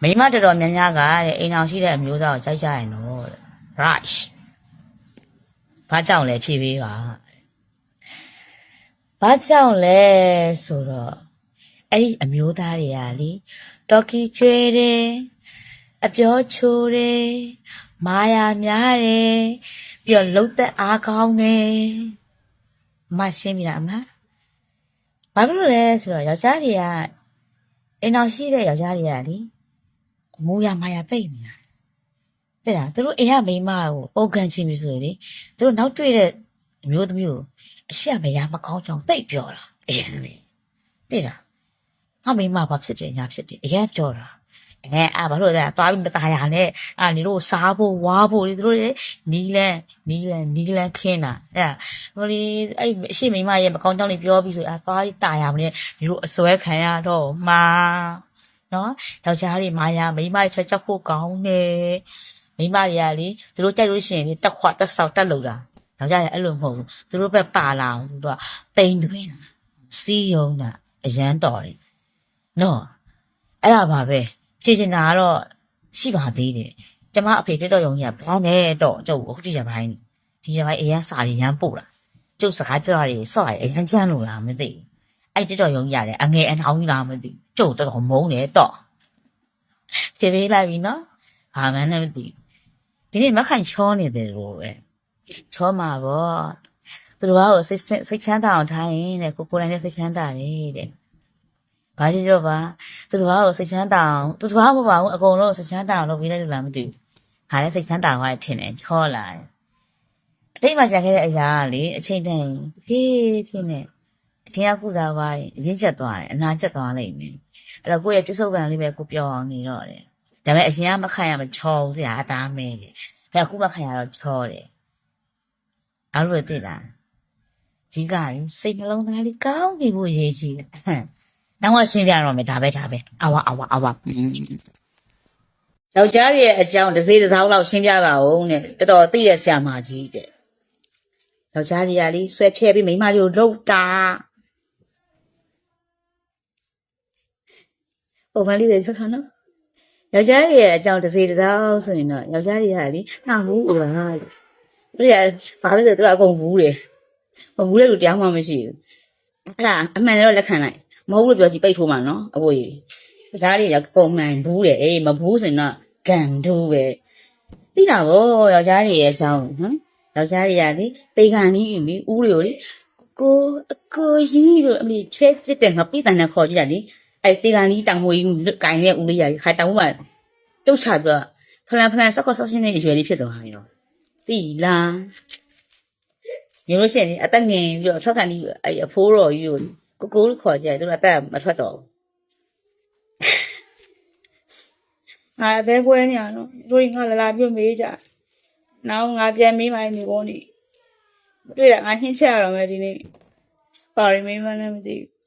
မိမတော်တော်များများကတဲ့အိမ်အောင်ရှိတဲ့အမျိုးသားကိုကြိုက်ကြရင်တော့တဲ့ rush ဘာကြောင့်လဲဖြေပေးပါဘာကြောင့်လဲဆိုတော့အဲ့ဒီအမျိုးသားတွေကလေတော်ကီကျွဲတယ်အပြောချိုးတယ်မာယာများတယ်ပြီးတော့လှုပ်သက်အားကောင်းတယ်မရှင်းပြီလားအမဘာဖြစ်လို့လဲဆိုတော့ယောက်ျားတွေကအိမ်အောင်ရှိတဲ့ယောက်ျားတွေကလေမူရမာယာသိမ့်နေတာတဲ့လားသူတို့အိမ်ကမိန်းမကိုပုံကန်ချင်းပြီဆိုရင်လေသူတို့နောက်တွေ့တဲ့အမျိုးသမီးကိုအရှက်မရမကောင်းကြောင်သိပ်ပြောတာအရင်ကတဲ့လားငါမိန်းမဘာဖြစ်တယ်ညာဖြစ်တယ်အရင်ပြောတာဘာလို့လဲသွားပြီးမตายရနဲ့နေတို့စားဖို့ဝါဖို့ဒီတို့နီလန်းခင်းတာဟိုလေအဲ့အရှိမိန်းမရဲ့မကောင်းကြောင်လေးပြောပြီးဆိုသွားပြီးตายရမလဲဒီတို့အစွဲခံရတော့မှာနော်ယောက်ျားတွေမာယာမိန်းမတွေချက်ချက်ဖို့ကောင်းနေမိန်းမတွေကလေသူတို့ကြိုက်လို့ရှိရင်တက်ခွတက်ဆောက်တက်လို့တာယောက်ျားတွေအဲ့လိုမဟုတ်ဘူးသူတို့ပဲပါလာအောင်သူကတိန်တွင်းတာစီးယုံတာအရန်တော်တယ်နော်အဲ့ဒါပါပဲဖြေချင်တာကတော့ရှိပါသေးတယ်ကျမအဖေတက်တော်ရုံကြီးကဘာနဲ့တော့ကျုပ်အခုကြည့်ရပိုင်းဒီရပိုင်းအရန်စာတွေရန်ပို့လာကျုပ်စကားပြောရတယ်ဆော့ရအရန်ကြမ်းလို့လားမသိဘူးအဲ့တက်တော်ရုံကြီးရတယ်အငယ်အနှောင်းကြီးလားမသိဘူးကျုပ်တော်တော်မုန်းတယ်တော့ခြေပေးလိုက်ပြီနော်ဘာမှန်းလည်းမသိဘူးဒီနေ့မခိုင်ချောနေတယ်လို့ပဲချောမှာပေါ့သူတို့ကစိတ်ချမ်းသာအောင်ထားရင်တဲ့ကိုယ်တိုင်လည်းစိတ်ချမ်းသာတယ်တဲ့ဘာဖြစ်တော့ပါသူတို့ကစိတ်ချမ်းသာအောင်သူတို့ကမဟုတ်ပါဘူးအကုန်လုံးစိတ်ချမ်းသာအောင်လုပ်ပေးလိုက်လို့လားမသိဘူးဟာလည်းစိတ်ချမ်းသာသွားတယ်ထင်တယ်ချောလာတယ်အတိတ်မှာရှာခဲ့တဲ့အရာကလေအချိန်တန်ဖြည်းနဲ့အချိန်ကကုစားသွားရင်အရင်ကျက်သွားတယ်အနာကျက်သွားလိမ့်မယ်အဲ့တော့ကိုယ့်ရဲ့ပြစ္ဆုတ်ပံလေးပဲကိုပြောအောင်နေတော့တယ်ဒါပေမဲ့အရင်ကမခံရမချောဘူးဗျာအသားမဲတယ်ဒါအခုမခံရတော့ချောတယ်အဲ့လိုသိလားဒီကစိတ်နှလုံးသားလေးကောင်းနေဖို့ရည်ကြီးတယ်နောက်မှရှင်းပြတော့မယ်ဒါပဲအဝယောက်ျားရဲ့အကြောင်းတစ်စေးတစ်စောင်းလောက်ရှင်းပြပါဦးတဲ့တော်တော်သိရဆရာမကြီးတဲ့ယောက်ျားတွေကလေဆွဲဖြဲပြီးမိန်းမတွေကိုလှုပ်တာဟိုမလေးတွေထွက်ထားနော်ယောက်ျားရဲ့အကြောင်းတစ်စေးတစ်စောင်းဆိုရင်တော့ယောက်ျားတွေကလေနှောက်ဘူးလားသူကဘာလို့လဲသူကအကုန်ဘူးတယ်မဘူးတဲ့လူတရားမှမရှိဘူးအဲ့ဒါအမှန်တော့လက်ခံလိုက်မဟုတ်လို့ပြောကြည့်ပိတ်ထိုးမှာနော်အကိုကြီးဒါတွေရောက်ကုန်မှန်ဘူးတယ်မဘူးဆိုရင်တော့ကန်တို့ပဲသိတာဗောယောက်ျားတွေရဲ့အကြောင်းနော်ယောက်ျားတွေကလေတေကန်ကြီးလေဦးတွေကိုလေကိုကြီးတို့အမေချဲကျစ်တယ်ငါပြတန်နဲ့ခေါ်ကြည့်တာလေအဲ့တေကန်ကြီးတောင်မွေးကင်တဲ့ဦးလေးကြီးခိုင်တောင်မှတုတ်ချပြီးတော့ဖလန်ဆက်ခေါ်ဆက်ရှင်းနေရွယ်လေးဖြစ်သွားတယ်နော်သိလားမျိုးလို့ရှိရင်အသက်ငင်ပြီးတော့ထောက်ခံပြီးအဲ့အဖိုးတော်ကြီးကိုကိုခေါ်ကြတယ်သူကအသက်မထွက်တော့ဘူးငါအသေးပွဲနေရနော်တို့ငါလာပြုတ်မေးကြနောက်ငါပြန်မေးမှနေပေါ်နေတွေ့တာငါဟင်းချက်ရတော့မယ်ဒီနေ့ပါရီမေးမှလည်းမသိဘူး